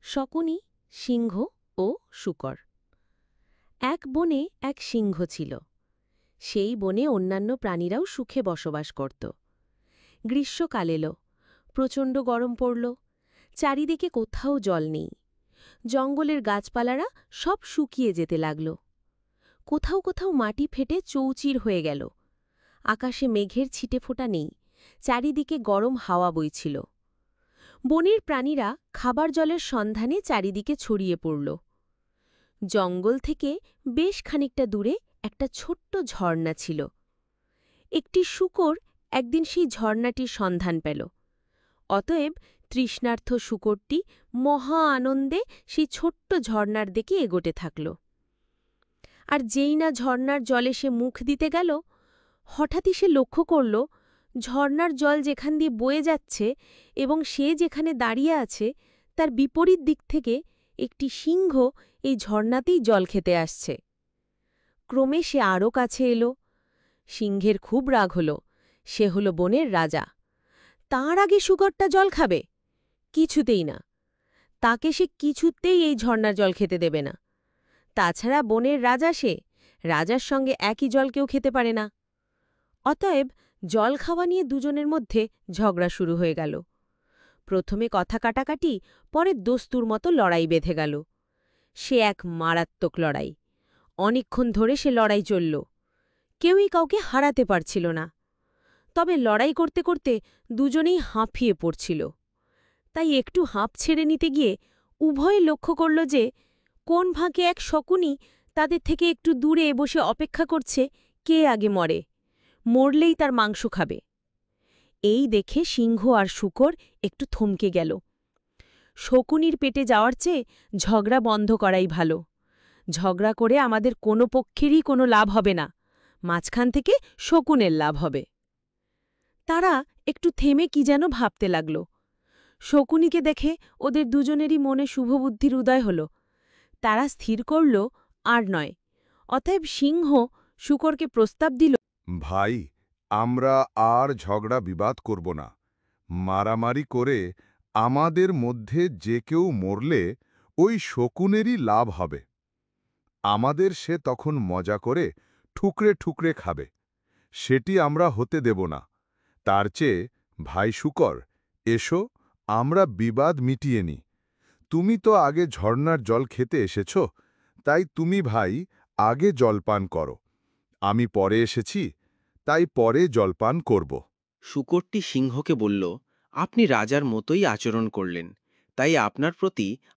শকুনি, সিংহ ও শূকর। এক বনে এক সিংহ ছিল। সেই বনে অন্যান্য প্রাণীরাও সুখে বসবাস করত। গ্রীষ্মকাল এলো, প্রচণ্ড গরম পড়ল। চারিদিকে কোথাও জল নেই। জঙ্গলের গাছপালারা সব শুকিয়ে যেতে লাগল। কোথাও কোথাও মাটি ফেটে চৌচির হয়ে গেল। আকাশে মেঘের ছিটেফোঁটা নেই, চারিদিকে গরম হাওয়া বইছিল। বনের প্রাণীরা খাবার জলের সন্ধানে চারিদিকে ছড়িয়ে পড়ল। জঙ্গল থেকে বেশ খানিকটা দূরে একটা ছোট্ট ঝর্ণা ছিল। একটি শূকর একদিন সেই ঝর্ণাটির সন্ধান পেল। অতএব তৃষ্ণার্ত শূকরটি মহা আনন্দে সেই ছোট্ট ঝর্ণার দিকে এগোতে থাকল। আর যেই না ঝর্ণার জলে সে মুখ দিতে গেল, হঠাৎই সে লক্ষ্য করল ঝর্ণার জল যেখান দিয়ে বয়ে যাচ্ছে এবং সে যেখানে দাঁড়িয়ে আছে তার বিপরীত দিক থেকে একটি সিংহ এই ঝর্ণাতেই জল খেতে আসছে। ক্রমে সে আরও কাছে এলো। সিংহের খুব রাগ হল। সে হল বনের রাজা। তার আগে শূকরটা জল খাবে? কিছুতেই না। তাকে সে কিছুতেই এই ঝর্ণার জল খেতে দেবে না। তাছাড়া বনের রাজা সে, রাজার সঙ্গে একই জল কেউ খেতে পারে না। অতএব জল খাওয়া নিয়ে দুজনের মধ্যে ঝগড়া শুরু হয়ে গেল। প্রথমে কথা কাটাকাটি, পরে দস্তুর মতো লড়াই বেঁধে গেল। সে এক মারাত্মক লড়াই। অনেকক্ষণ ধরে সে লড়াই চলল। কেউই কাউকে হারাতে পারছিল না। তবে লড়াই করতে করতে দুজনেই হাঁফিয়ে পড়ছিল। তাই একটু হাঁপ ছেড়ে নিতে গিয়ে উভয়ে লক্ষ্য করল যে কোন ফাঁকে এক শকুনি তাদের থেকে একটু দূরে বসে অপেক্ষা করছে কে আগে মরে। মরলেই তার মাংস খাবে। এই দেখে সিংহ আর শূকর একটু থমকে গেল। শকুনির পেটে যাওয়ার চেয়ে ঝগড়া বন্ধ করাই ভালো। ঝগড়া করে আমাদের কোনো পক্ষেরই কোনো লাভ হবে না, মাঝখান থেকে শকুনের লাভ হবে। তারা একটু থেমে কি যেন ভাবতে লাগল। শকুনিকে দেখে ওদের দুজনেরই মনে শুভবুদ্ধির উদয় হল। তারা স্থির করল আর নয়। অতএব সিংহ শূকরকে প্রস্তাব দিল, ভাই, আমরা আর ঝগড়া বিবাদ করব না। মারামারি করে আমাদের মধ্যে যে কেউ মরলে ওই শকুনেরই লাভ হবে। আমাদের সে তখন মজা করে ঠুকরে ঠুকরে খাবে। সেটি আমরা হতে দেব না। তার চেয়ে ভাই শূকর, এসো আমরা বিবাদ মিটিয়ে নিই। তুমি তো আগে ঝর্ণার জল খেতে এসেছ, তাই তুমি ভাই আগে জলপান করো। আমি পরে এসেছি, তাই পরে জলপান করব। শূকরটি সিংহকে বলল, আপনি রাজার মতোই আচরণ করলেন, তাই আপনার প্রতি